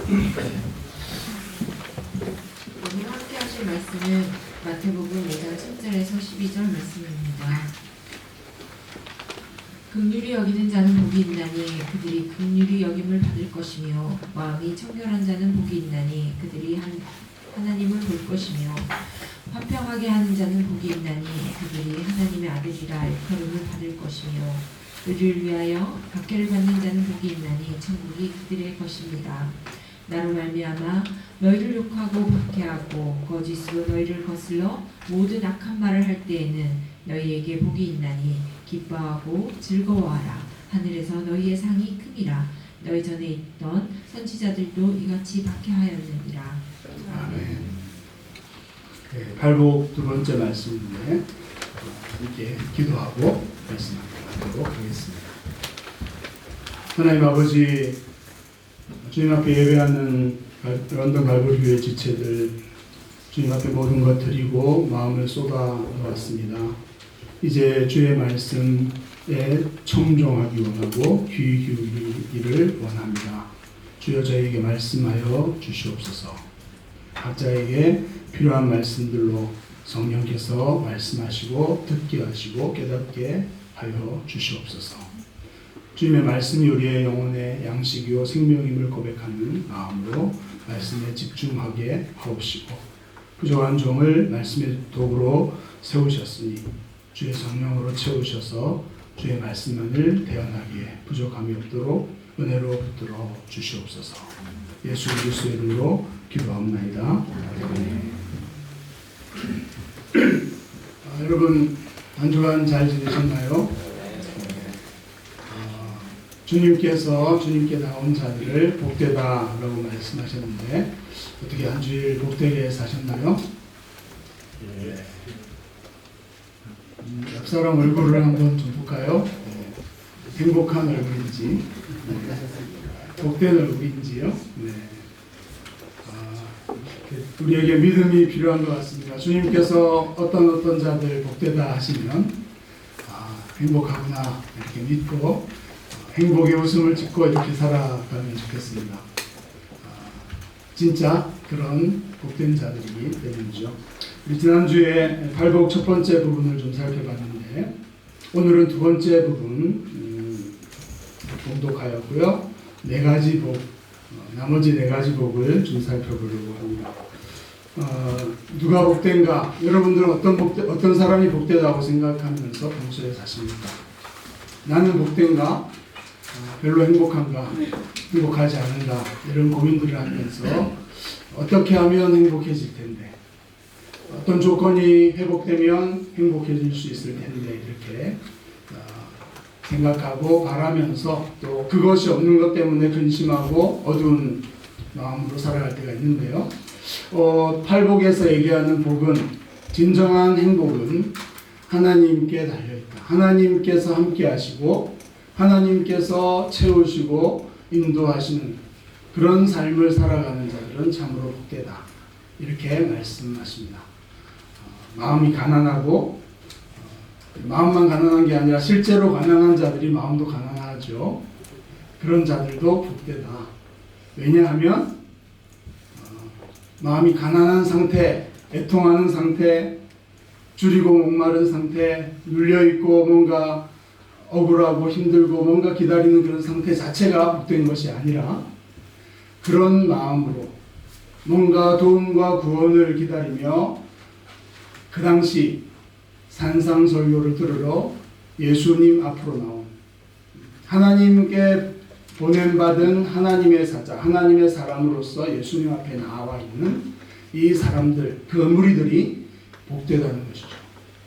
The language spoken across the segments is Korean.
오늘 함께 하실 말씀은 마태복음 5장 10절에서 12절 말씀입니다. 긍휼히 여기는 자는 복이 있나니 그들이 긍휼히 여김을 받을 것이며 마음이 청결한 자는 복이 있나니 그들이 하나님을 볼 것이며 화평하게 하는 자는 복이 있나니 그들이 하나님의 아들이라 일컬음을 받을 것이며 의를 위하여 박해를 받는 자는 복이 있나니 천국이 그들의 것입니다. 나로 말미암아 너희를 욕하고 박해하고 거짓으로 너희를 거슬러 모든 악한 말을 할 때에는 너희에게 복이 있나니 기뻐하고 즐거워하라. 하늘에서 너희의 상이 큼이라. 너희 전에 있던 선지자들도 이같이 박해하였느니라. 아멘. 네, 발복 두 번째 말씀인데 함께 기도하고 말씀하도록 하겠습니다. 하나님 아버지, 주님 앞에 예배하는 런던 갈보리 교회 지체들 주님 앞에 모든 것 드리고 마음을 쏟아 놓았습니다. 이제 주의 말씀에 청종하기 원하고 귀 기울이기를 원합니다. 주여 저에게 말씀하여 주시옵소서. 각자에게 필요한 말씀들로 성령께서 말씀하시고 듣게 하시고 깨닫게 하여 주시옵소서. 주님의 말씀이 우리의 영혼의 양식이요 생명임을 고백하는 마음으로 말씀에 집중하게 하옵시고 부족한 종을 말씀의 도구로 세우셨으니 주의 성령으로 채우셔서 주의 말씀만을 대언하기에 부족함이 없도록 은혜로 붙들어 주시옵소서. 예수 그리스도의 이름으로 기도합나이다. 여러분 한 주간 잘 지내셨나요? 주님께서 주님께 나온 자들을 복되다라고 말씀하셨는데 어떻게 한 주일 복되게 사셨나요? 옆 사람 얼굴을 한번 좀 볼까요? 행복한 얼굴인지 복된 얼굴인지요? 네. 우리에게 믿음이 필요한 것 같습니다. 주님께서 어떤 자들 복되다 하시면 행복하구나 이렇게 믿고 행복의 웃음을 짓고 이렇게 살아가면 좋겠습니다. 진짜 그런 복된 자들이기 때문이죠. 우리 지난주에 발복 첫 번째 부분을 좀 살펴봤는데 오늘은 두 번째 부분 봉독하였고요. 네 가지 복, 나머지 네 가지 복을 좀 살펴보려고 합니다. 누가 복된가? 여러분들은 어떤 사람이 복되다고 생각하면서 평소에 사십니까? 나는 복된가? 별로 행복한가? 행복하지 않은가? 이런 고민들을 하면서 어떻게 하면 행복해질 텐데 어떤 조건이 회복되면 행복해질 수 있을 텐데 이렇게 생각하고 바라면서 또 그것이 없는 것 때문에 근심하고 어두운 마음으로 살아갈 때가 있는데요. 팔복에서 얘기하는 복은 진정한 행복은 하나님께 달려있다. 하나님께서 함께 하시고 하나님께서 채우시고 인도하시는 그런 삶을 살아가는 자들은 참으로 복되다. 이렇게 말씀하십니다. 마음이 가난하고 마음만 가난한 게 아니라 실제로 가난한 자들이 마음도 가난하죠. 그런 자들도 복되다. 왜냐하면 마음이 가난한 상태, 애통하는 상태, 줄이고 목마른 상태, 눌려있고 뭔가 억울하고 힘들고 뭔가 기다리는 그런 상태 자체가 복된 것이 아니라 그런 마음으로 뭔가 도움과 구원을 기다리며 그 당시 산상설교를 들으러 예수님 앞으로 나온 하나님께 보냄받은 하나님의 사자, 하나님의 사람으로서 예수님 앞에 나와 있는 이 사람들, 그 무리들이 복되다는 것이죠.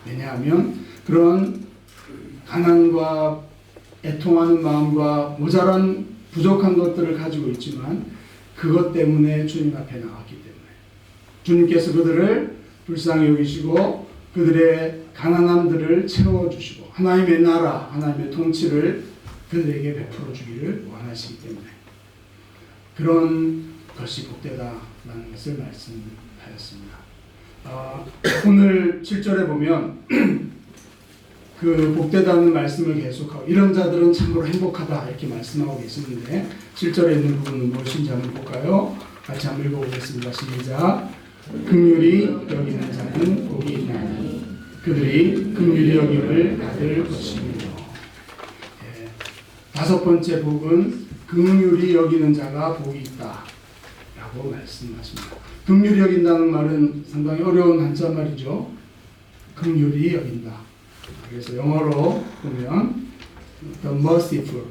왜냐하면 그런 가난과 애통하는 마음과 모자란 부족한 것들을 가지고 있지만 그것 때문에 주님 앞에 나왔기 때문에 주님께서 그들을 불쌍히 여기시고 그들의 가난함들을 채워주시고 하나님의 나라, 하나님의 통치를 그들에게 베풀어 주기를 원하시기 때문에 그런 것이 복되다라는 것을 말씀하였습니다. 오늘 7절에 보면 그 복되다는 말씀을 계속하고 이런 자들은 참으로 행복하다 이렇게 말씀하고 계시는데 7절에 있는 부분은 무엇인지 한번 볼까요? 같이 한번 읽어보겠습니다. 시작. 긍휼히 여기는 자는 복이 있나니 그들이 긍휼히 여김을 받을 것이며. 예. 다섯 번째 복은 긍휼히 여기는 자가 복이 있다 라고 말씀하십니다. 긍휼히 여긴다는 말은 상당히 어려운 한자말이죠. 긍휼히 여긴다. 그래서 영어로 보면 the merciful,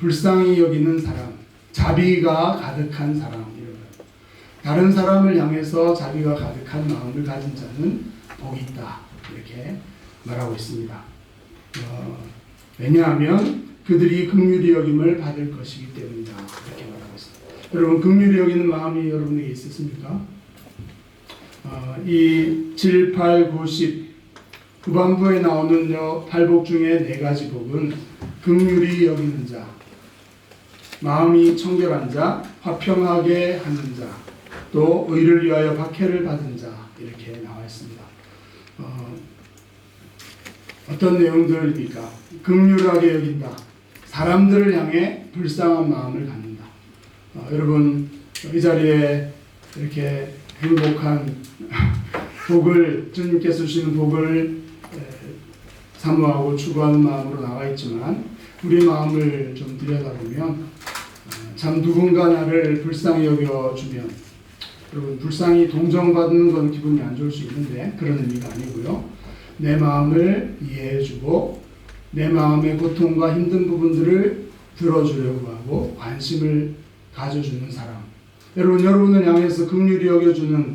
불쌍히 여기는 사람, 자비가 가득한 사람. 다른 사람을 향해서 자비가 가득한 마음을 가진 자는 복이 있다. 이렇게 말하고 있습니다. 왜냐하면 그들이 긍휼히 여김을 받을 것이기 때문이다. 이렇게 말하고 있습니다. 여러분, 긍휼히 여기는 마음이 여러분에게 있으십니까? 이 7, 8, 9, 10 후반부에 나오는 팔복 중에 네 가지 복은 긍휼히 여기는 자, 마음이 청결한 자, 화평하게 하는 자, 또 의를 위하여 박해를 받은 자 이렇게 나와 있습니다. 어떤 내용들입니까? 긍휼하게 여긴다. 사람들을 향해 불쌍한 마음을 갖는다. 여러분 이 자리에 이렇게 행복한 복을 주님께서 주시는 복을 사모하고 추구하는 마음으로 나와 있지만 우리 마음을 좀 들여다보면 참 누군가 나를 불쌍히 여겨주면 여러분 불쌍히 동정받는 건 기분이 안 좋을 수 있는데 그런 의미가 아니고요. 내 마음을 이해해주고 내 마음의 고통과 힘든 부분들을 들어주려고 하고 관심을 가져주는 사람. 여러분을 향해서 긍휼히 여겨주는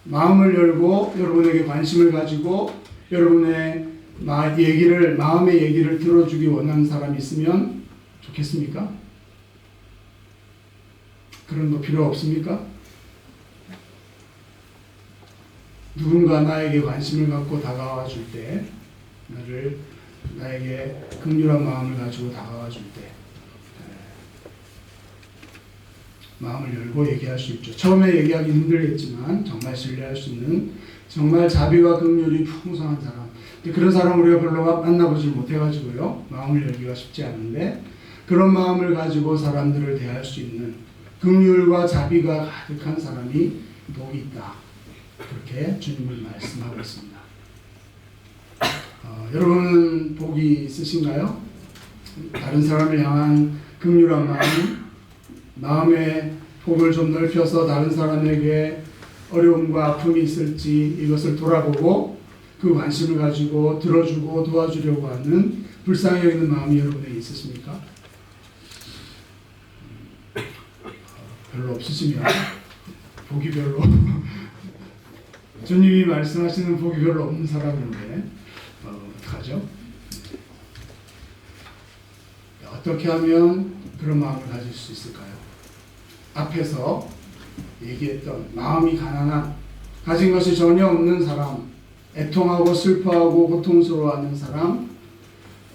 마음을 열고 여러분에게 관심을 가지고 여러분의 마음의 얘기를 들어주기 원하는 사람이 있으면 좋겠습니까? 그런 거 필요 없습니까? 누군가 나에게 관심을 갖고 다가와 줄 때, 나에게 긍휼한 마음을 가지고 다가와 줄 때, 마음을 열고 얘기할 수 있죠. 처음에 얘기하기 힘들겠지만 정말 신뢰할 수 있는 정말 자비와 긍휼이 풍성한 사람. 그런 사람 우리가 별로 만나보질 못해가지고요. 마음을 열기가 쉽지 않은데 그런 마음을 가지고 사람들을 대할 수 있는 긍휼과 자비가 가득한 사람이 복이 있다. 그렇게 주님은 말씀하고 있습니다. 여러분은 복이 있으신가요? 다른 사람을 향한 긍휼한 마음의 폭을 좀 넓혀서 다른 사람에게 어려움과 아픔이 있을지 이것을 돌아보고 그 관심을 가지고 들어주고 도와주려고 하는 불쌍히 여기는 마음이 여러분에게 있으십니까? 별로 없으시면 복이 별로 주님이 말씀하시는 복이 별로 없는 사람인데 어떡하죠? 어떻게 하면 그런 마음을 가질 수 있을까요? 앞에서 얘기했던 마음이 가난한 가진 것이 전혀 없는 사람, 애통하고 슬퍼하고 고통스러워하는 사람,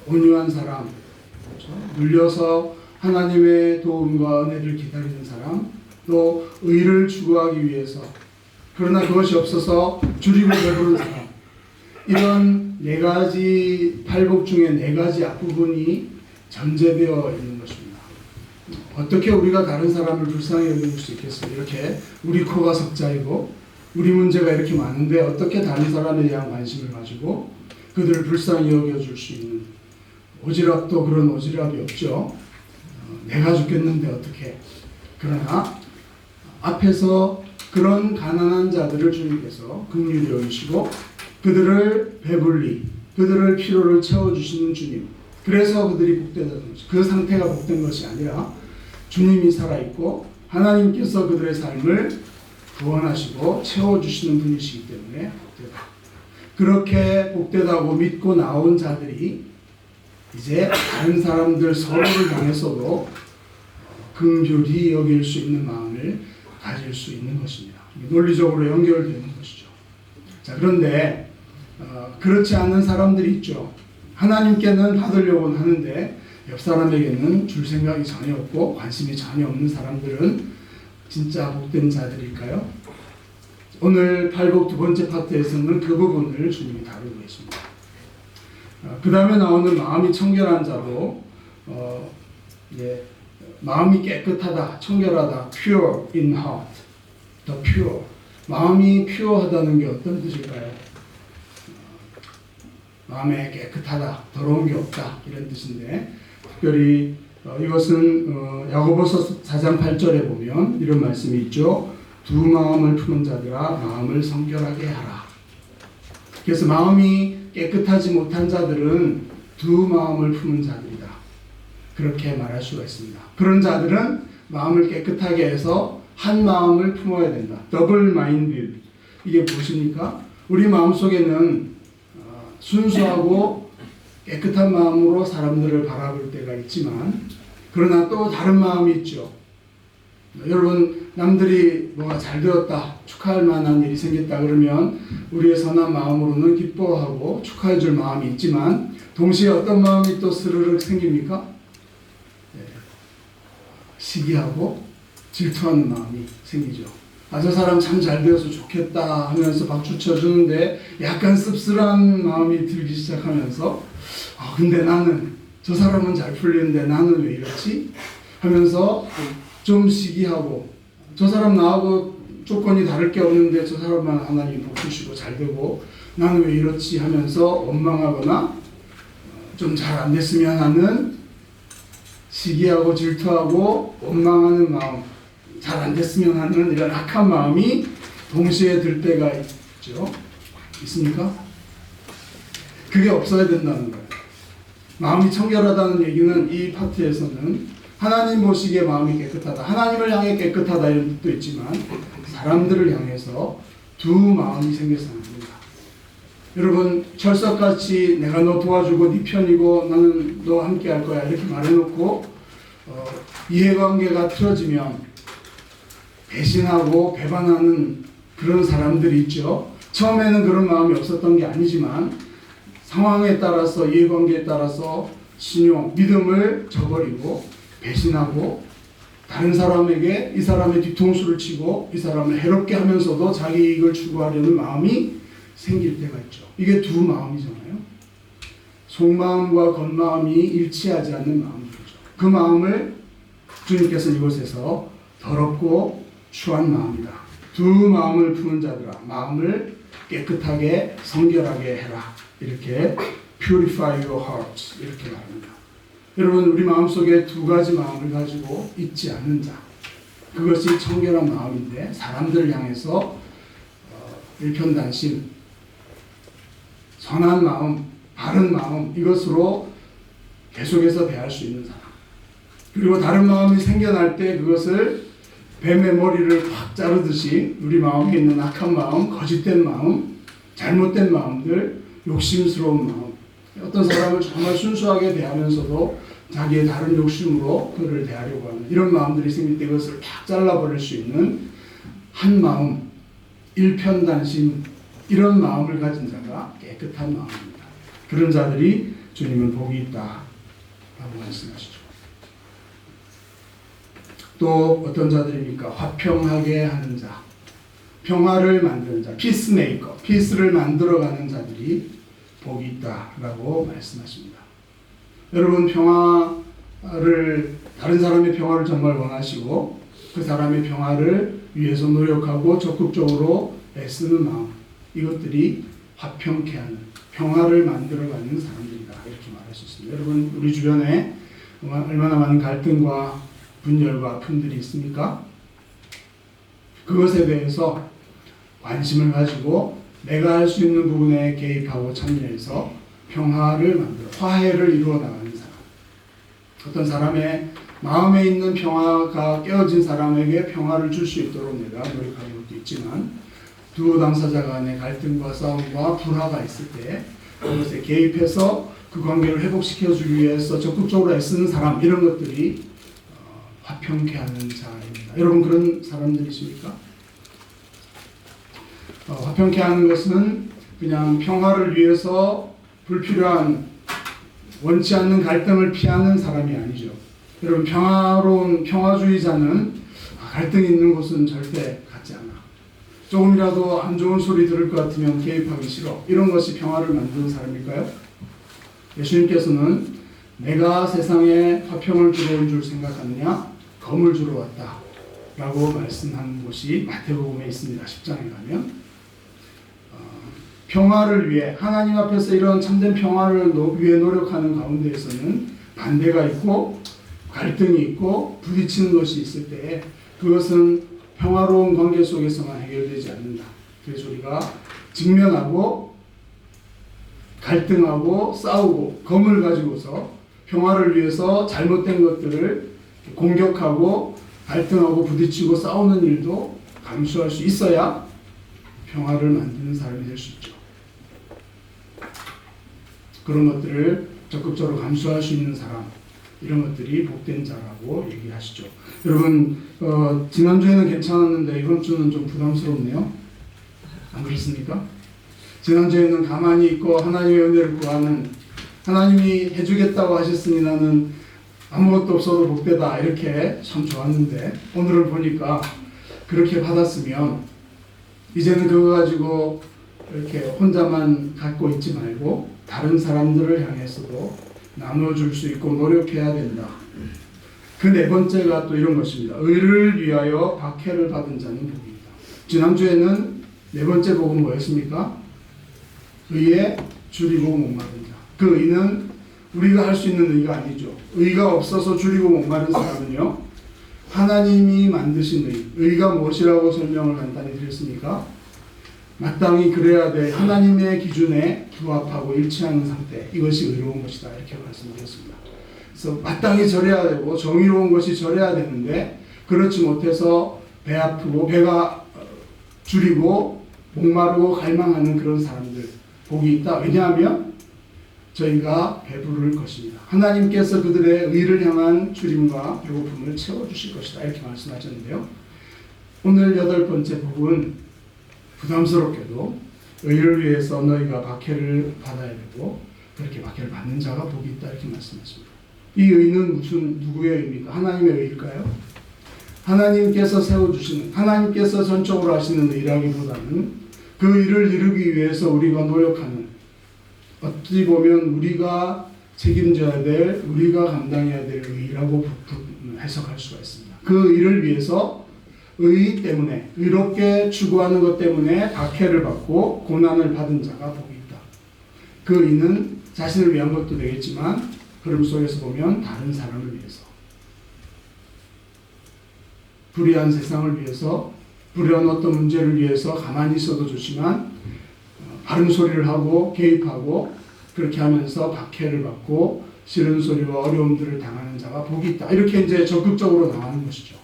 온유한 사람, 그렇죠? 눌려서 하나님의 도움과 은혜를 기다리는 사람, 또 의를 추구하기 위해서 그러나 그것이 없어서 줄이고 배부른 사람, 이런 네 가지 팔복 중에 네 가지 앞부분이 전제되어 있는 것입니다. 어떻게 우리가 다른 사람을 불쌍히 여길 수 있겠어요? 이렇게 우리 코가 석자이고 우리 문제가 이렇게 많은데 어떻게 다른 사람에 대한 관심을 가지고 그들을 불쌍히 여겨줄 수 있는 오지랖도 그런 오지랖이 없죠. 내가 죽겠는데 어떻게. 그러나 앞에서 그런 가난한 자들을 주님께서 긍휼히 여기시고 그들을 배불리 그들을 필요를 채워주시는 주님. 그래서 그들이 복되다는 거죠. 그 상태가 복된 것이 아니라 주님이 살아있고 하나님께서 그들의 삶을 구원하시고 채워주시는 분이시기 때문에 복되다. 그렇게 복되다고 믿고 나온 자들이 이제 다른 사람들 서로를 향해서도 긍휼히 여길 수 있는 마음을 가질 수 있는 것입니다. 논리적으로 연결되는 것이죠. 자, 그런데 그렇지 않은 사람들이 있죠. 하나님께는 받으려고는 하는데 옆 사람에게는 줄 생각이 전혀 없고 관심이 전혀 없는 사람들은 진짜 복된 자들일까요? 오늘 팔복 두 번째 파트에서는 그 부분을 주님이 다루고 계십니다. 그 다음에 나오는 마음이 청결한 자도 마음이 깨끗하다, 청결하다, pure in heart, the pure. 마음이 pure하다는 게 어떤 뜻일까요? 마음에 깨끗하다, 더러운 게 없다 이런 뜻인데 특별히 이것은 야고보서 4장 8절에 보면 이런 말씀이 있죠. 두 마음을 품은 자들아 마음을 성결하게 하라. 그래서 마음이 깨끗하지 못한 자들은 두 마음을 품은 자들이다. 그렇게 말할 수가 있습니다. 그런 자들은 마음을 깨끗하게 해서 한 마음을 품어야 된다. 더블 마인드. 이게 무엇입니까? 우리 마음속에는 순수하고 깨끗한 마음으로 사람들을 바라볼 때가 있지만 그러나 또 다른 마음이 있죠. 여러분 남들이 뭐가 잘 되었다 축하할 만한 일이 생겼다 그러면 우리의 선한 마음으로는 기뻐하고 축하해 줄 마음이 있지만 동시에 어떤 마음이 또 스르륵 생깁니까? 시기하고 질투하는 마음이 생기죠. 저 사람 참 잘 되어서 좋겠다 하면서 박수 쳐주는데 약간 씁쓸한 마음이 들기 시작하면서 근데 나는 저 사람은 잘 풀리는데 나는 왜 이렇지? 하면서 좀 시기하고 저 사람 나하고 조건이 다를 게 없는데 저 사람만 하나님 복 주시고 잘 되고 나는 왜 이렇지 하면서 원망하거나 좀 잘 안 됐으면 하는 시기하고 질투하고 원망하는 마음, 잘 안 됐으면 하는 이런 악한 마음이 동시에 들 때가 있죠. 있습니까? 그게 없어야 된다는 거예요. 마음이 청결하다는 얘기는 이 파트에서는 하나님 보시기에 마음이 깨끗하다. 하나님을 향해 깨끗하다 이런 뜻도 있지만 사람들을 향해서 두 마음이 생겨서는 안 된다. 여러분 철석같이 내가 너 도와주고 네 편이고 나는 너와 함께 할 거야 이렇게 말해놓고 이해관계가 틀어지면 배신하고 배반하는 그런 사람들이 있죠. 처음에는 그런 마음이 없었던 게 아니지만 상황에 따라서 이해관계에 따라서 신용, 믿음을 저버리고 배신하고 다른 사람에게 이 사람의 뒤통수를 치고 이 사람을 해롭게 하면서도 자기 이익을 추구하려는 마음이 생길 때가 있죠. 이게 두 마음이잖아요. 속마음과 겉마음이 일치하지 않는 마음이죠. 그 마음을 주님께서 이곳에서 더럽고 추한 마음이다. 두 마음을 품은 자들아 마음을 깨끗하게 성결하게 해라. 이렇게 purify your hearts 이렇게 말합니다. 여러분 우리 마음속에 두 가지 마음을 가지고 있지 않는 자 그것이 청결한 마음인데 사람들을 향해서 일편단심 선한 마음 바른 마음 이것으로 계속해서 대할 수 있는 사람 그리고 다른 마음이 생겨날 때 그것을 뱀의 머리를 팍 자르듯이 우리 마음에 있는 악한 마음 거짓된 마음 잘못된 마음들 욕심스러운 마음 어떤 사람을 정말 순수하게 대하면서도 자기의 다른 욕심으로 그를 대하려고 하는 이런 마음들이 생길 때 그것을 팍 잘라버릴 수 있는 한 마음, 일편단심 이런 마음을 가진 자가 깨끗한 마음입니다. 그런 자들이 주님은 복이 있다 라고 말씀하시죠. 또 어떤 자들입니까? 화평하게 하는 자, 평화를 만드는 자, 피스메이커, 피스를 만들어가는 자들이 복이 있다라고 말씀하십니다. 여러분 평화를 다른 사람의 평화를 정말 원하시고 그 사람의 평화를 위해서 노력하고 적극적으로 애쓰는 마음 이것들이 화평케 하는 평화를 만들어가는 사람들이다 이렇게 말할 수 있습니다. 여러분 우리 주변에 얼마나 많은 갈등과 분열과 아픔들이 있습니까? 그것에 대해서 관심을 가지고 내가 할 수 있는 부분에 개입하고 참여해서 평화를 만들어 화해를 이루어 나가는 사람 어떤 사람의 마음에 있는 평화가 깨어진 사람에게 평화를 줄 수 있도록 내가 노력하는 것도 있지만 두 당사자 간의 갈등과 싸움과 불화가 있을 때 그것에 개입해서 그 관계를 회복시켜주기 위해서 적극적으로 애쓰는 사람 이런 것들이 화평케 하는 자입니다. 여러분 그런 사람들이십니까? 화평케 하는 것은 그냥 평화를 위해서 불필요한 원치 않는 갈등을 피하는 사람이 아니죠. 여러분 평화로운 평화주의자는 갈등이 있는 곳은 절대 가지 않아. 조금이라도 안 좋은 소리 들을 것 같으면 개입하기 싫어. 이런 것이 평화를 만드는 사람일까요? 예수님께서는 내가 세상에 화평을 주러 온 줄 생각하느냐? 검을 주러 왔다 라고 말씀한 곳이 마태복음에 있습니다. 10장에 가면 평화를 위해 하나님 앞에서 이런 참된 평화를 위해 노력하는 가운데에서는 반대가 있고 갈등이 있고 부딪히는 것이 있을 때에 그것은 평화로운 관계 속에서만 해결되지 않는다. 그래서 우리가 직면하고 갈등하고 싸우고 검을 가지고서 평화를 위해서 잘못된 것들을 공격하고 갈등하고 부딪히고 싸우는 일도 감수할 수 있어야 평화를 만드는 사람이 될 수 있죠. 그런 것들을 적극적으로 감수할 수 있는 사람, 이런 것들이 복된 자라고 얘기하시죠. 여러분, 지난주에는 괜찮았는데 이번 주는 좀 부담스럽네요. 안 그렇습니까? 지난주에는 가만히 있고 하나님의 은혜를 구하는, 하나님이 해주겠다고 하셨으니 나는 아무것도 없어도 복되다, 이렇게 참 좋았는데 오늘을 보니까 그렇게 받았으면 이제는 그거 가지고 이렇게 혼자만 갖고 있지 말고 다른 사람들을 향해서도 나눠줄 수 있고 노력해야 된다. 그 네 번째가 또 이런 것입니다. 의를 위하여 박해를 받은 자는 복이다. 지난주에는 네 번째 복은 뭐였습니까? 의에 줄이고 목마른 자. 그 의는 우리가 할 수 있는 의가 아니죠. 의가 없어서 줄이고 목마른 사람은요, 하나님이 만드신 의, 의가 무엇이라고 설명을 간단히 드렸습니까? 마땅히 그래야 될 하나님의 기준에 부합하고 일치하는 상태, 이것이 의로운 것이다, 이렇게 말씀드렸습니다. 그래서 마땅히 절해야 되고 정의로운 것이 절해야 되는데 그렇지 못해서 배 아프고 배가 줄이고 목마르고 갈망하는 그런 사람들 복이 있다. 왜냐하면 저희가 배부를 것입니다. 하나님께서 그들의 의를 향한 줄임과 배고픔을 채워주실 것이다, 이렇게 말씀하셨는데요. 오늘 여덟 번째 복은 부담스럽게도 의를 위해서 너희가 박해를 받아야 되고 그렇게 박해를 받는 자가 복이 있다, 이렇게 말씀하십니다. 이 의는 누구의 의입니까? 하나님의 의일까요? 하나님께서 세워주시는, 하나님께서 전적으로 하시는 의라기보다는 그 의를 이루기 위해서 우리가 노력하는, 어찌 보면 우리가 책임져야 될, 우리가 감당해야 될 의라고 해석할 수가 있습니다. 그 의를 위해서 의 때문에, 의롭게 추구하는 것 때문에 박해를 받고 고난을 받은 자가 복이 있다. 그 의는 자신을 위한 것도 되겠지만 흐름 속에서 보면 다른 사람을 위해서, 불의한 세상을 위해서, 불의한 어떤 문제를 위해서 가만히 있어도 좋지만 바른 소리를 하고 개입하고 그렇게 하면서 박해를 받고 싫은 소리와 어려움들을 당하는 자가 복이 있다. 이렇게 이제 적극적으로 나가는 것이죠.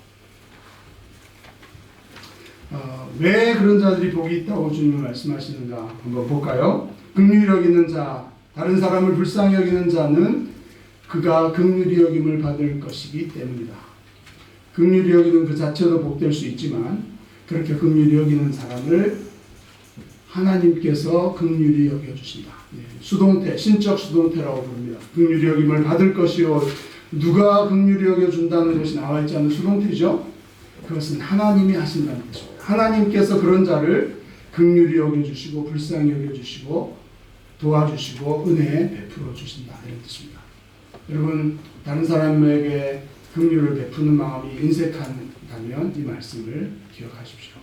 왜 그런 자들이 복이 있다고 주님은 말씀하시는가 한번 볼까요? 긍휼히 여기는 자, 다른 사람을 불쌍히 여기는 자는 그가 긍휼히 여김을 받을 것이기 때문이다. 긍휼히 여기는 그 자체도 복될 수 있지만 그렇게 긍휼히 여기는 사람을 하나님께서 긍휼히 여겨주신다. 수동태, 신적 수동태라고 부릅니다. 긍휼히 여김을 받을 것이요, 누가 긍휼히 여겨준다는 것이 나와 있지 않은 수동태죠. 그것은 하나님이 하신다는 뜻입니다. 하나님께서 그런 자를 긍휼히 여겨주시고 불쌍히 여겨주시고 도와주시고 은혜 베풀어 주신다, 이런 뜻입니다. 여러분, 다른 사람에게 긍휼을 베푸는 마음이 인색한다면 이 말씀을 기억하십시오.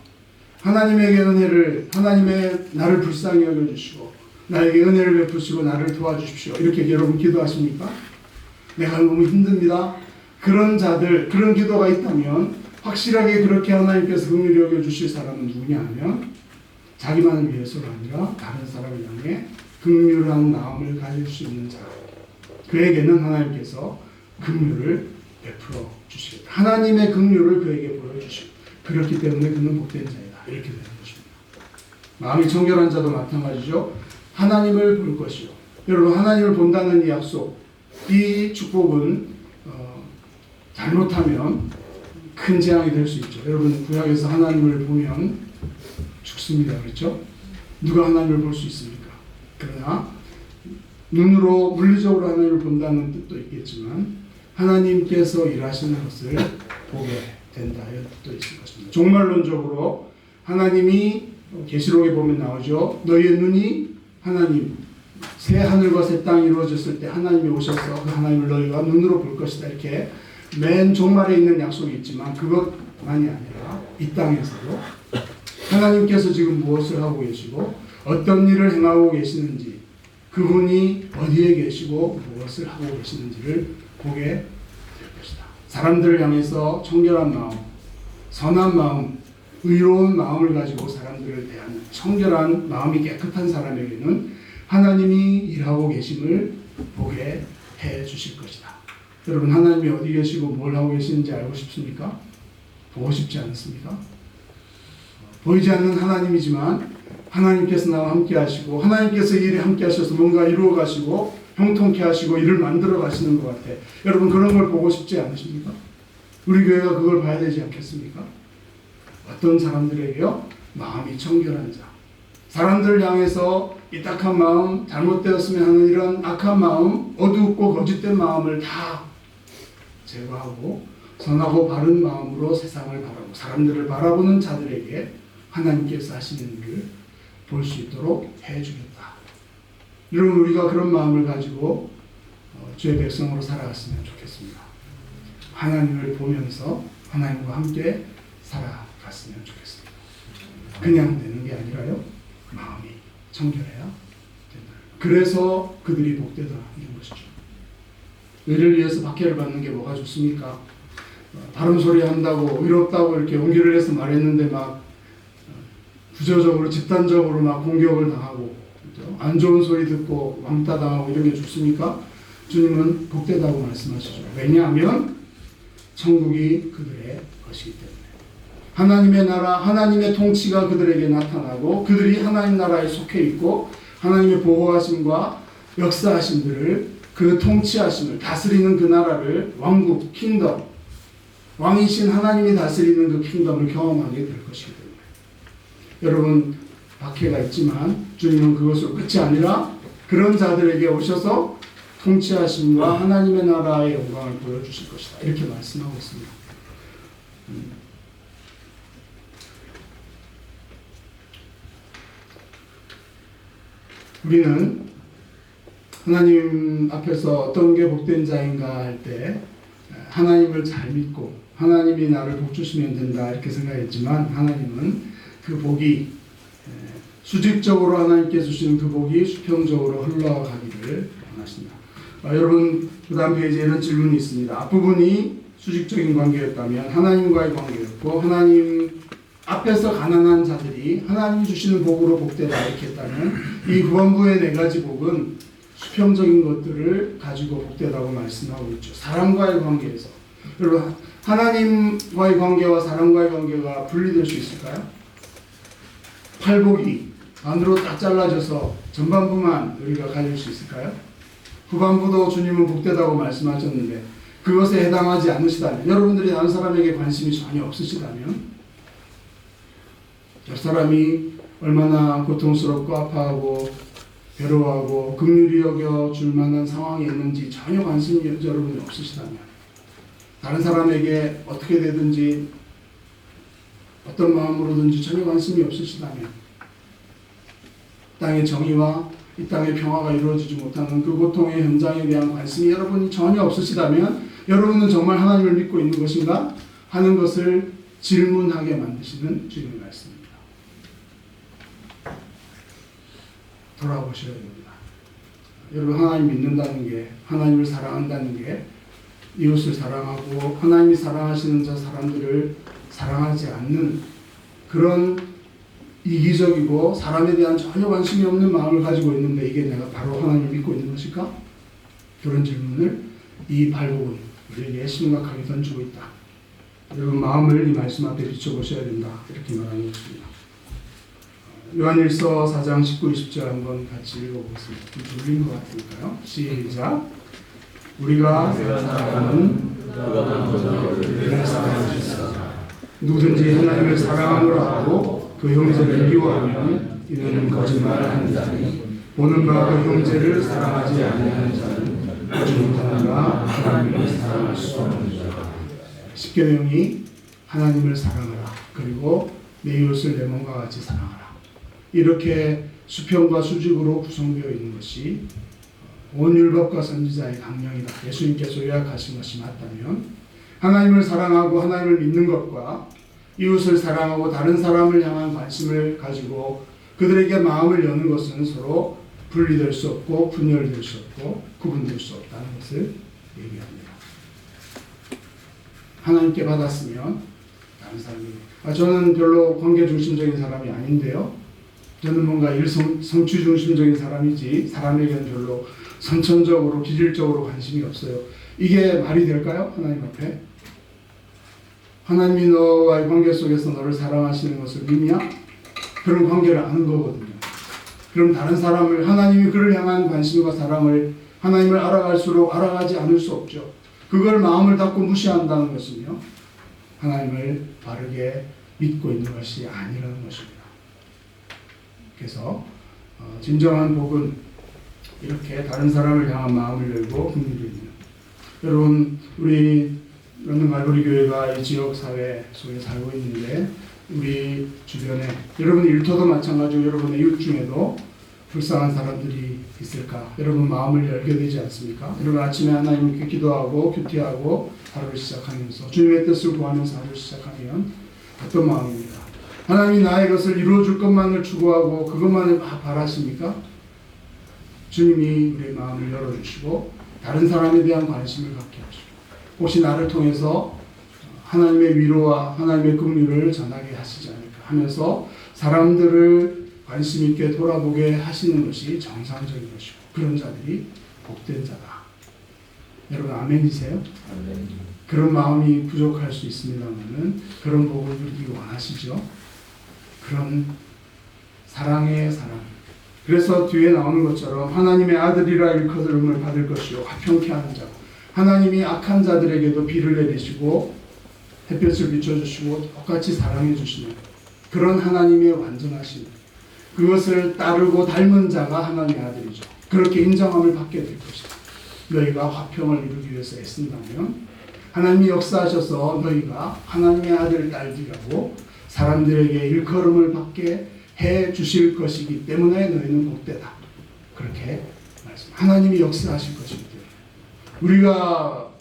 하나님에게 은혜를, 하나님의 나를 불쌍히 여겨주시고 나에게 은혜를 베푸시고 나를 도와주십시오, 이렇게 여러분 기도하십니까? 내가 너무 힘듭니다. 그런 자들, 그런 기도가 있다면 확실하게 그렇게 하나님께서 긍휼히 여겨주실 사람은 누구냐 하면 자기만을 위해서가 아니라 다른 사람을 향해 긍휼한 마음을 가질 수 있는 자, 그에게는 하나님께서 긍휼을 베풀어 주시겠다. 하나님의 긍휼을 그에게 보여주시고 그렇기 때문에 그는 복된 자이다, 이렇게 되는 것입니다. 마음이 청결한 자도 마찬가지죠. 하나님을 볼 것이요. 여러분, 하나님을 본다는 이 약속, 이 축복은 잘못하면 큰 재앙이 될 수 있죠. 여러분, 구약에서 하나님을 보면 죽습니다, 그렇죠? 누가 하나님을 볼 수 있습니까? 그러나 눈으로 물리적으로 하나님을 본다는 뜻도 있겠지만 하나님께서 일하시는 것을 보게 된다, 이런 뜻도 있을 것입니다. 종말론적으로 하나님이 계시록에 보면 나오죠. 너희의 눈이 하나님, 새 하늘과 새 땅이 이루어졌을 때 하나님이 오셔서 그 하나님을 너희가 눈으로 볼 것이다. 이렇게 맨 종말에 있는 약속이 있지만 그것만이 아니라 이 땅에서도 하나님께서 지금 무엇을 하고 계시고 어떤 일을 행하고 계시는지, 그분이 어디에 계시고 무엇을 하고 계시는지를 보게 될 것이다. 사람들을 향해서 청결한 마음, 선한 마음, 의로운 마음을 가지고 사람들을 대하는 청결한 마음이 깨끗한 사람에게는 하나님이 일하고 계심을 보게 해 주실 것이다. 여러분, 하나님이 어디 계시고 뭘 하고 계시는지 알고 싶습니까? 보고 싶지 않습니까? 보이지 않는 하나님이지만 하나님께서 나와 함께 하시고 하나님께서 이 일에 함께 하셔서 뭔가 이루어 가시고 형통케 하시고 일을 만들어 가시는 것 같아. 여러분, 그런 걸 보고 싶지 않으십니까? 우리 교회가 그걸 봐야 되지 않겠습니까? 어떤 사람들에게요? 마음이 청결한 자. 사람들을 향해서 이 딱한 마음, 잘못되었으면 하는 이런 악한 마음, 어둡고 거짓된 마음을 다 제거하고 선하고 바른 마음으로 세상을 바라보고 사람들을 바라보는 자들에게 하나님께서 하시는 일을 볼 수 있도록 해주겠다. 여러분, 우리가 그런 마음을 가지고 주의 백성으로 살아갔으면 좋겠습니다. 하나님을 보면서 하나님과 함께 살아갔으면 좋겠습니다. 그냥 되는 게 아니라요, 마음이 청결해야 된다. 그래서 그들이 복되다는 것이죠. 의를 위해서 박해를 받는 게 뭐가 좋습니까? 바른 소리 한다고 의롭다고 이렇게 용기를 내서 말했는데 막 부조적으로 집단적으로 막 공격을 당하고, 그렇죠? 안 좋은 소리 듣고 왕따 당하고 이런 게 좋습니까? 주님은 복되다고 말씀하시죠. 왜냐하면 천국이 그들의 것이기 때문에. 하나님의 나라, 하나님의 통치가 그들에게 나타나고 그들이 하나님 나라에 속해 있고 하나님의 보호하심과 역사하심들을, 그 통치하심을, 다스리는 그 나라를, 왕국, 킹덤, 왕이신 하나님이 다스리는 그 킹덤을 경험하게 될 것이기 때문에. 여러분, 박해가 있지만 주님은 그것으로 끝이 아니라 그런 자들에게 오셔서 통치하심과 하나님의 나라의 영광을 보여주실 것이다. 이렇게 말씀하고 있습니다. 우리는 하나님 앞에서 어떤 게 복된 자인가 할 때 하나님을 잘 믿고 하나님이 나를 복 주시면 된다 이렇게 생각했지만, 하나님은 그 복이 수직적으로 하나님께 주시는 그 복이 수평적으로 흘러가기를 원하십니다. 여러분, 그 다음 페이지에 이런 질문이 있습니다. 앞부분이 수직적인 관계였다면 하나님과의 관계였고, 하나님 앞에서 가난한 자들이 하나님이 주시는 복으로 복되다 이렇게 했다면, 이 후반부의 네 가지 복은 수평적인 것들을 가지고 복되다고 말씀하고 있죠. 사람과의 관계에서. 여러분, 하나님과의 관계와 사람과의 관계가 분리될 수 있을까요? 팔복이 반으로 딱 잘라져서 전반부만 우리가 가질 수 있을까요? 후반부도 주님은 복되다고 말씀하셨는데 그것에 해당하지 않으시다면, 여러분들이 다른 사람에게 관심이 전혀 없으시다면, 저 사람이 얼마나 고통스럽고 아파하고 괴로워하고 긍휼히 여겨줄 만한 상황에 있는지 전혀 관심이 여러분이 없으시다면, 다른 사람에게 어떻게 되든지 어떤 마음으로든지 전혀 관심이 없으시다면, 땅의 정의와 이 땅의 평화가 이루어지지 못하는 그 고통의 현장에 대한 관심이 여러분이 전혀 없으시다면, 여러분은 정말 하나님을 믿고 있는 것인가 하는 것을 질문하게 만드시는 주님의 말씀입니다. 돌아보셔야 됩니다. 여러분, 하나님 믿는다는 게, 하나님을 사랑한다는 게, 이웃을 사랑하고 하나님이 사랑하시는 저 사람들을 사랑하지 않는 그런 이기적이고 사람에 대한 전혀 관심이 없는 마음을 가지고 있는데, 이게 내가 바로 하나님을 믿고 있는 것일까? 그런 질문을 이 발복은 우리에게 심각하게 던지고 있다. 여러분, 마음을 이 말씀 앞에 비춰보셔야 된다. 이렇게 말하는 것입니다. 요한일서 4장 19, 20절 한번 같이 읽어보겠습니다. 좀 졸린 것 같으니까요. 시작. 우리가 사랑하는 그가 사랑하셨다. 누구든지 하나님을 사랑함으로 하고 그 형제를 미워하면 이는 거짓말을 하는 자니, 보는 바 그 형제를 사랑하지 아니하는 자는 보지 못하는가 하나님을 사랑할 수 없는 자다. 십계명이 하나님을 사랑하라, 그리고 내 이웃을 내 몸과 같이 사랑하라, 이렇게 수평과 수직으로 구성되어 있는 것이 온 율법과 선지자의 강령이다. 예수님께서 요약하신 것이 맞다면 하나님을 사랑하고 하나님을 믿는 것과 이웃을 사랑하고 다른 사람을 향한 관심을 가지고 그들에게 마음을 여는 것은 서로 분리될 수 없고 분열될 수 없고 구분될 수 없다는 것을 얘기합니다. 하나님께 받았으면 다른 사람에게 저는 별로 관계 중심적인 사람이 아닌데요. 저는 뭔가 성취 중심적인 사람이지 사람에게는 별로 선천적으로 기질적으로 관심이 없어요. 이게 말이 될까요? 하나님 앞에? 하나님이 너와의 관계 속에서 너를 사랑하시는 것을 믿냐? 그런 관계를 아는 거거든요. 그럼 다른 사람을 하나님이 그를 향한 관심과 사랑을 하나님을 알아갈수록 알아가지 않을 수 없죠. 그걸 마음을 닫고 무시한다는 것은요. 하나님을 바르게 믿고 있는 것이 아니라는 것입니다. 그래서 진정한 복은 이렇게 다른 사람을 향한 마음을 열고 긍휼히 있는 여러분 우리 런던 갈보리 교회가 이 지역 사회 속에 살고 있는데 우리 주변에 여러분 일터도 마찬가지고 여러분의 이웃 중에도 불쌍한 사람들이 있을까? 여러분 마음을 열게 되지 않습니까? 여러분 아침에 하나님께 기도하고 큐티하고 하루를 시작하면서 주님의 뜻을 구하면서 하루를 시작하면 어떤 마음입니까? 하나님이 나의 것을 이루어줄 것만을 추구하고 그것만을 바라십니까? 주님이 우리의 마음을 열어주시고 다른 사람에 대한 관심을 갖게 하시고 혹시 나를 통해서 하나님의 위로와 하나님의 긍휼을 전하게 하시지 않을까 하면서 사람들을 관심 있게 돌아보게 하시는 것이 정상적인 것이고 그런 자들이 복된 자다. 여러분 아멘이세요? 아멘. 그런 마음이 부족할 수 있습니다만은 그런 복을 누리기 원하시죠? 그런 사랑의 사랑. 그래서 뒤에 나오는 것처럼 하나님의 아들이라 일컬음을 받을 것이요 화평케 하는 자. 하나님이 악한 자들에게도 비를 내리시고 햇볕을 비춰주시고 똑같이 사랑해 주시는 그런 하나님의 완전하신 그것을 따르고 닮은 자가 하나님의 아들이죠. 그렇게 인정함을 받게 될 것이다. 너희가 화평을 이루기 위해서 애쓴다면 하나님이 역사하셔서 너희가 하나님의 아들 딸들이라고 사람들에게 일컬음을 받게 해 주실 것이기 때문에 너희는 복되다. 그렇게 말씀. 하나님이 역사하실 것이기 때문에 우리가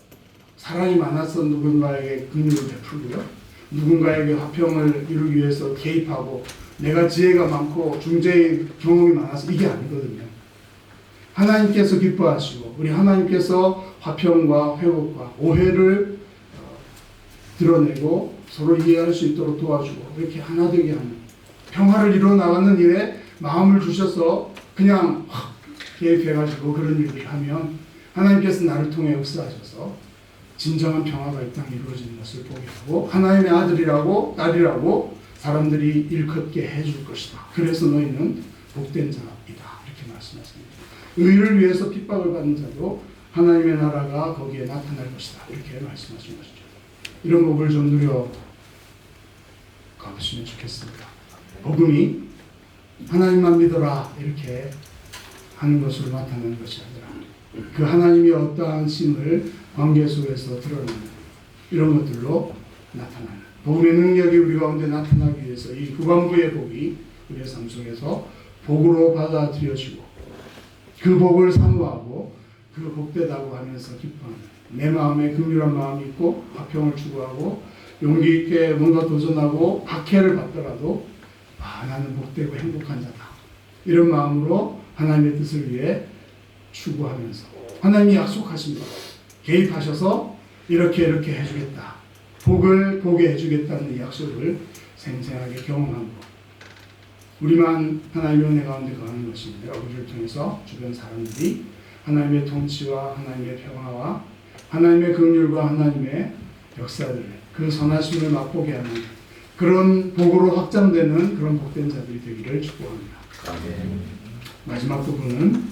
사랑이 많아서 누군가에게 긍휼을 베풀고요, 누군가에게 화평을 이루기 위해서 개입하고 내가 지혜가 많고 중재의 경험이 많아서 이게 아니거든요. 하나님께서 기뻐하시고 우리 하나님께서 화평과 회복과 오해를 드러내고 서로 이해할 수 있도록 도와주고 이렇게 하나 되게 하는 평화를 이루어 나가는 일에 마음을 주셔서 그냥 개입해가지고 그런 일을 하면 하나님께서 나를 통해 역사하셔서 진정한 평화가 이 땅에 이루어지는 것을 보게 하고 하나님의 아들이라고 딸이라고 사람들이 일컫게 해줄 것이다. 그래서 너희는 복된 자이다. 이렇게 말씀하십니다. 의를 위해서 핍박을 받는 자도 하나님의 나라가 거기에 나타날 것이다. 이렇게 말씀하신 것이죠. 이런 복을 좀 누려 가보시면 좋겠습니다. 복음이 하나님만 믿어라 이렇게 하는 것으로 나타나는 것이 아니라 그 하나님이 어떠한 심을 관계 속에서 드러내는 이런 것들로 나타나는 복음의 능력이 우리 가운데 나타나기 위해서 이 후반부의 복이 우리의 삶 속에서 복으로 받아들여지고 그 복을 사모하고 그 복되다고 하면서 기뻐하는 내 마음에 긍휼한 마음이 있고 화평을 추구하고 용기 있게 뭔가 도전하고 박해를 받더라도 나는 복되고 행복한 자다. 이런 마음으로 하나님의 뜻을 위해 추구하면서 하나님이 약속하십니다. 개입하셔서 이렇게 해주겠다. 복을 보게 해주겠다는 이 약속을 생생하게 경험한 것. 우리만 하나님의 은혜 가운데 거하는 것이 아니라 우리를 통해서 주변 사람들이 하나님의 통치와 하나님의 평화와 하나님의 긍휼과 하나님의 역사들을 그 선하심을 맛보게 하는 그런 복으로 확장되는 그런 복된 자들이 되기를 축복합니다. 아멘. 마지막 부분은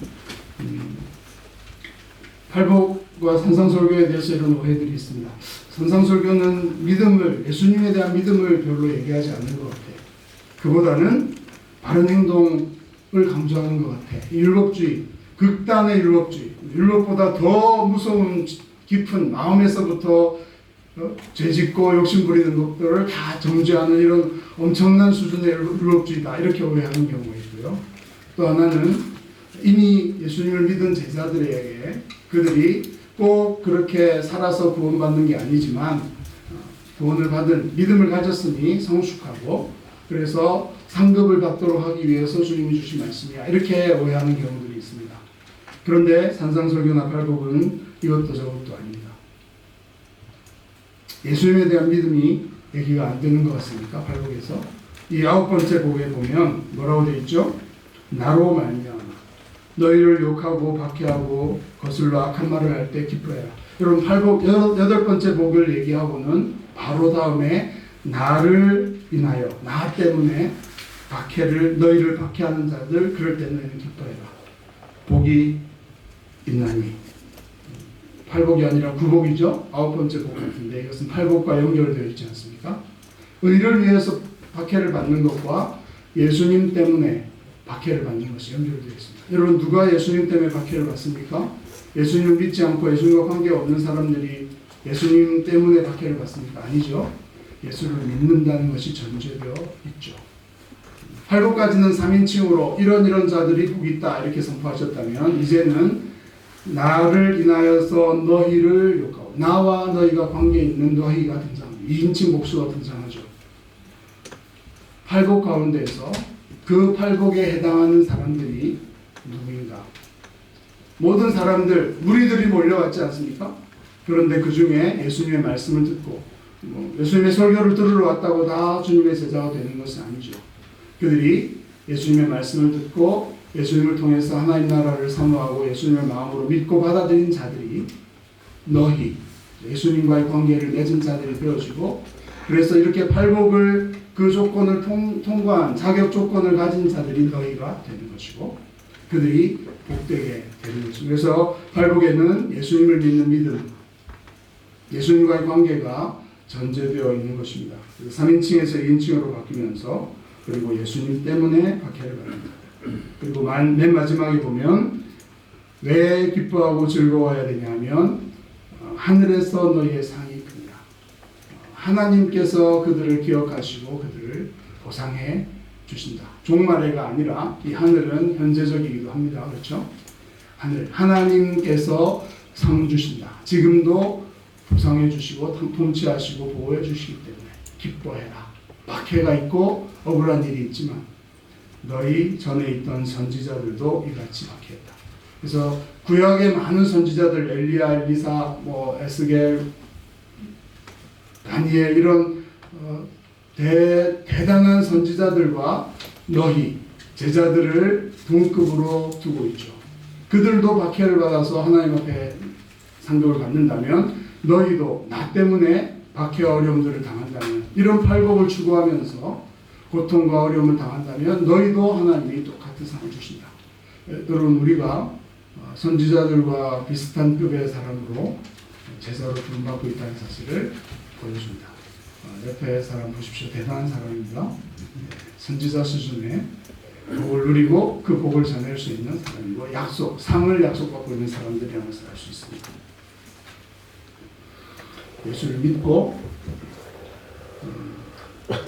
팔복과 산상설교에 대해서 이런 오해들이 있습니다. 산상설교는 믿음을, 예수님에 대한 믿음을 별로 얘기하지 않는 것 같아요. 그보다는 바른 행동을 강조하는 것 같아요. 율법주의, 극단의 율법주의, 율법보다 더 무서운 깊은 마음에서부터 죄짓고 욕심 부리는 것들을 다 정죄하는 이런 엄청난 수준의 율법주의다. 이렇게 오해하는 경우가 있고요. 또 하나는 이미 예수님을 믿은 제자들에게 그들이 꼭 그렇게 살아서 구원받는 게 아니지만 구원을 받은 믿음을 가졌으니 성숙하고 그래서 상급을 받도록 하기 위해서 주님이 주신 말씀이야 이렇게 오해하는 경우들이 있습니다. 그런데 산상설교나 팔복은 이것도 저것도 아닙니다. 예수님에 대한 믿음이 얘기가 안 되는 것 같습니까? 팔복에서 이 9번째 복에 보면 뭐라고 되어 있죠? 나로 말미암아 너희를 욕하고 박해하고 거슬러 악한 말을 할 때 기뻐해라. 여러분 팔복 8번째 복을 얘기하고는 바로 다음에 나를 인하여 나 때문에 너희를 박해하는 자들 그럴 때 너희는 기뻐해라. 복이 있나니 팔복이 아니라 구복이죠. 9번째 복 같은데 이것은 팔복과 연결되어 있지 않습니까? 의를 위해서 박해를 받는 것과 예수님 때문에 박해를 받는 것이 연결되어 있습니다. 여러분 누가 예수님 때문에 박해를 받습니까? 예수님을 믿지 않고 예수님과 관계없는 사람들이 예수님 때문에 박해를 받습니까? 아니죠. 예수를 믿는다는 것이 전제되어 있죠. 팔복까지는 3인칭으로 이런 자들이 복이 있다 이렇게 선포하셨다면 이제는 나를 인하여서 너희를 욕하고 나와 너희가 관계 있는 너희가 등장합니다. 2인칭 복수가 등장하죠. 팔복 가운데에서 그 팔복에 해당하는 사람들이 누구인가? 모든 사람들, 무리들이 몰려왔지 않습니까? 그런데 그 중에 예수님의 말씀을 듣고 예수님의 설교를 들으러 왔다고 다 주님의 제자가 되는 것은 아니죠. 그들이 예수님의 말씀을 듣고 예수님을 통해서 하나님 나라를 사모하고 예수님을 마음으로 믿고 받아들인 자들이 너희, 예수님과의 관계를 맺은 자들이 되어지고 그래서 이렇게 팔복을 그 조건을 통과한 자격 조건을 가진 자들이 너희가 되는 것이고 그들이 복되게 되는 것이고 그래서 팔복에는 예수님을 믿는 믿음, 예수님과의 관계가 전제되어 있는 것입니다. 3인칭에서 2인칭으로 바뀌면서 그리고 예수님 때문에 박해를 받는다. 그리고 맨 마지막에 보면 왜 기뻐하고 즐거워야 되냐면 하늘에서 너희의 상이 크니라. 하나님께서 그들을 기억하시고 그들을 보상해 주신다. 종말해가 아니라 이 하늘은 현재적이기도 합니다. 그렇죠? 하나님께서 상 주신다. 지금도 보상해 주시고 통치하시고 보호해 주시기 때문에 기뻐해라. 박해가 있고 억울한 일이 있지만 너희 전에 있던 선지자들도 이같이 박해했다. 그래서 구약의 많은 선지자들 엘리야, 엘리사, 에스겔, 다니엘 이런 대단한 선지자들과 너희 제자들을 동급으로 두고 있죠. 그들도 박해를 받아서 하나님 앞에 상급을 받는다면 너희도 나 때문에 박해와 어려움들을 당한다면 이런 팔복을 추구하면서 고통과 어려움을 당한다면 너희도 하나님이 똑같은 상을 주신다. 여러분 우리가 선지자들과 비슷한 급의 사람으로 제자로 부름받고 있다는 사실을 보여줍니다. 옆에 사람 보십시오. 대단한 사람입니다. 선지자 수준의 복을 누리고 그 복을 전할 수 있는 사람이고 상을 약속받고 있는 사람들이라는 것을 알 수 있습니다. 예수를 믿고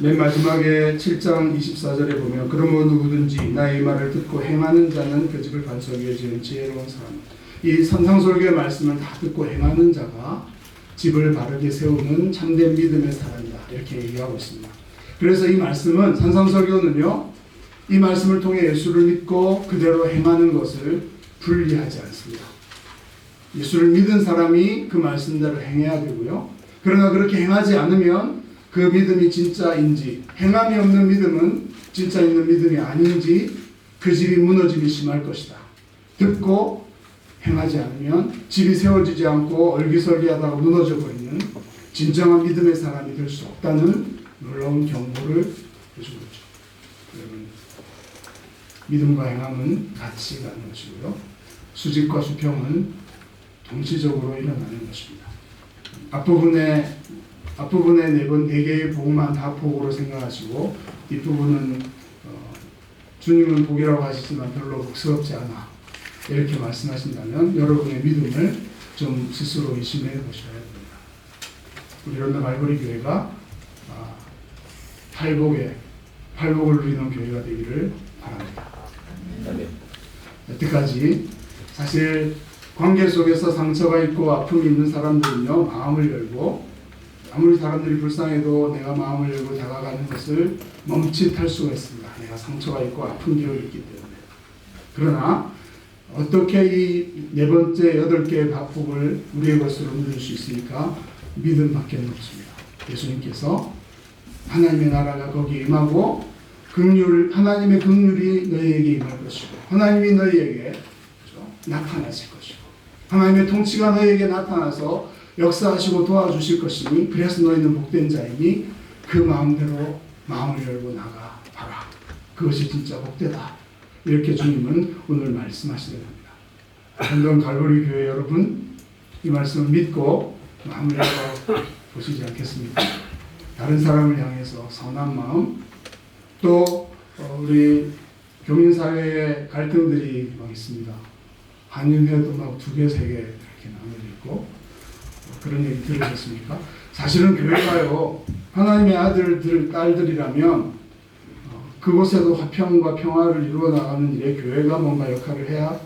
맨 마지막에 7장 24절에 보면 그러므로 누구든지 나의 말을 듣고 행하는 자는 그 집을 반석 위에 지은 지혜로운 사람. 이 산상설교의 말씀을 다 듣고 행하는 자가 집을 바르게 세우는 참된 믿음의 사람이다. 이렇게 얘기하고 있습니다. 그래서 이 말씀은 산상설교는요. 이 말씀을 통해 예수를 믿고 그대로 행하는 것을 분리하지 않습니다. 예수를 믿은 사람이 그 말씀대로 행해야 되고요. 그러나 그렇게 행하지 않으면 그 믿음이 진짜인지 행함이 없는 믿음은 진짜 있는 믿음이 아닌지 그 집이 무너짐이 심할 것이다. 듣고 행하지 않으면 집이 세워지지 않고 얼기설기하다가 무너져 버리는 진정한 믿음의 사람이 될 수 없다는 놀라운 경고를 해주고 있죠. 여러분, 믿음과 행함은 같이 가는 것이고요. 수직과 수평은 동시적으로 일어나는 것입니다. 앞부분에 4개의 복만 다 복으로 생각하시고 뒷부분은 주님은 복이라고 하시지만 별로 복스럽지 않아 이렇게 말씀하신다면 여러분의 믿음을 좀 스스로 의심해 보셔야 됩니다. 우리 런던 말벌이 교회가 팔복을 누리는 교회가 되기를 바랍니다. 여태까지 사실 관계 속에서 상처가 있고 아픔이 있는 사람들은요, 마음을 열고 아무리 사람들이 불쌍해도 내가 마음을 열고 다가가는 것을 멈칫할 수가 있습니다. 내가 상처가 있고 아픈 기억이 있기 때문에. 그러나 어떻게 이 네 번째 8개의 밥복을 우리의 것으로 누릴 수 있습니까? 믿음밖에 없습니다. 예수님께서 하나님의 나라가 거기에 임하고 하나님의 긍휼이 너희에게 임할 것이고 하나님이 너희에게 나타나실 것이고 하나님의 통치가 너희에게 나타나서 역사하시고 도와주실 것이니 그래서 너희는 복된 자이니 그 마음대로 마음을 열고 나가 봐라. 그것이 진짜 복되다. 이렇게 주님은 오늘 말씀하시는 겁니다. 한동 갈보리 교회 여러분, 이 말씀을 믿고 마음을 열어 보시지 않겠습니까? 다른 사람을 향해서 선한 마음, 또 우리 교민사회의 갈등들이 막 있습니다. 한인회도 막 2개, 3개 이렇게 나눠져 있고 그런 얘기 들으셨습니까? 사실은 교회가요, 하나님의 아들들, 딸들이라면 그곳에도 화평과 평화를 이루어 나가는 일에 교회가 뭔가 역할을 해야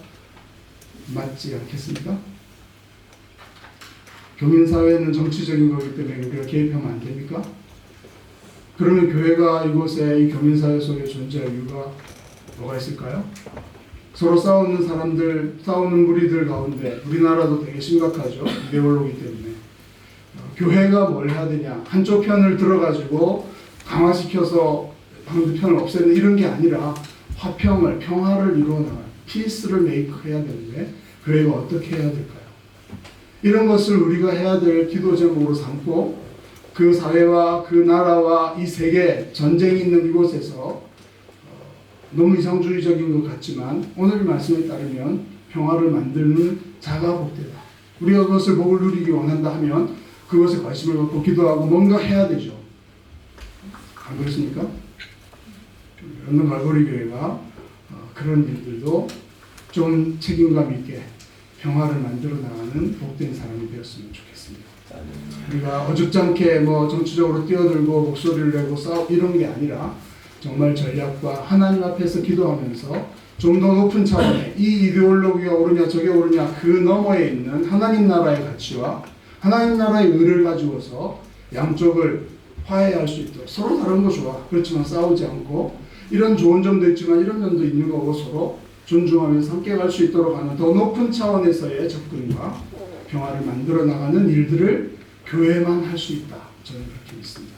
맞지 않겠습니까? 교민사회는 정치적인 거기 때문에 우리가 개입하면 안 됩니까? 그러면 교회가 이곳에 이 교민사회 속에 존재할 이유가 뭐가 있을까요? 서로 싸우는 사람들, 싸우는 무리들 가운데 우리나라도 되게 심각하죠. 이데올로기 때문에. 교회가 뭘 해야 되냐. 한쪽 편을 들어가지고 강화시켜서 반대편을 없애는 이런 게 아니라 화평을, 평화를 이루어 나가요. 피스를 메이크 해야 되는데 교회가 어떻게 해야 될까요? 이런 것을 우리가 해야 될 기도 제목으로 삼고 그 사회와 그 나라와 이 세계 전쟁이 있는 이곳에서 너무 이상주의적인 것 같지만 오늘 말씀에 따르면 평화를 만드는 자가 복되다. 우리가 그것을 복을 누리기 원한다 하면 그것에 관심을 갖고 기도하고 뭔가 해야 되죠. 안 그렇습니까? 런던 갈보리 교회가 그런 일들도 좀 책임감 있게 평화를 만들어 나가는 복된 사람이 되었으면 좋겠습니다. 우리가 어줍잖게 뭐 정치적으로 뛰어들고 목소리를 내고 싸우고 이런 게 아니라 정말 전략과 하나님 앞에서 기도하면서 좀 더 높은 차원의 이 이데올로기가 옳으냐 저게 옳으냐 그 너머에 있는 하나님 나라의 가치와 하나님 나라의 의를 가지고서 양쪽을 화해할 수 있도록 서로 다른 거 좋아. 그렇지만 싸우지 않고 이런 좋은 점도 있지만 이런 면도 있는 거고 서로 존중하면서 함께 갈 수 있도록 하는 더 높은 차원에서의 접근과 평화를 만들어 나가는 일들을 교회만 할 수 있다. 저는 그렇게 믿습니다.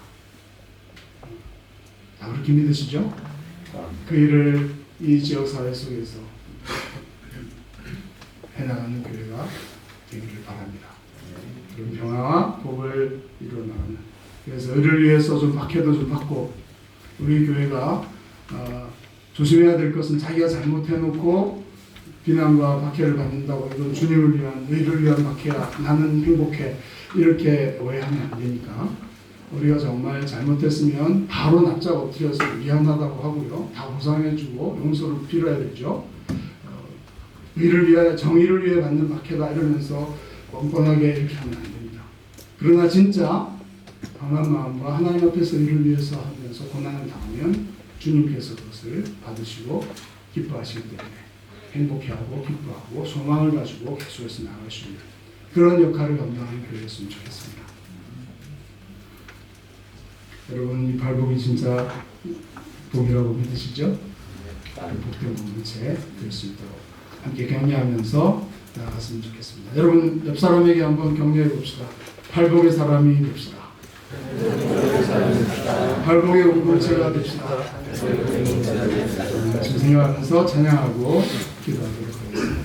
다 그렇게 믿으시죠? 그 일을 이 지역사회 속에서 해나가는 교회가 되기를 바랍니다. 그런 평화와 복을 이루어나가는. 그래서 의를 위해서 좀 박해도 좀 받고 우리 교회가 조심해야 될 것은 자기가 잘못해놓고 비난과 박해를 받는다고 이건 주님을 위한 의를 위한 박해야 나는 행복해 이렇게 오해하면 안 되니까 우리가 정말 잘못했으면 바로 납작 엎드려서 미안하다고 하고요. 다 보상해주고 용서를 빌어야 되죠. 의를 위하여 정의를 위해 받는 박해다 이러면서 뻔뻔하게 이렇게 하면 안 됩니다. 그러나 진짜 강한 마음과 하나님 앞에서 일을 위해서 하면서 고난을 당하면 주님께서 그것을 받으시고 기뻐하시기 때문에 행복해하고 기뻐하고 소망을 가지고 계속해서 나아갈 수 있는 그런 역할을 감당하는 교회였으면 좋겠습니다. 여러분 이 발복이 진짜 복이라고 믿으시죠? 복된 공동체 될 수 있도록 함께 격려하면서 나아갔으면 좋겠습니다. 여러분 옆 사람에게 한번 격려해 봅시다. 발복의 사람이 됩시다. 발복의 공동체가 됩시다. 말씀 생각하면서 찬양하고 기도하도록 하겠습니다.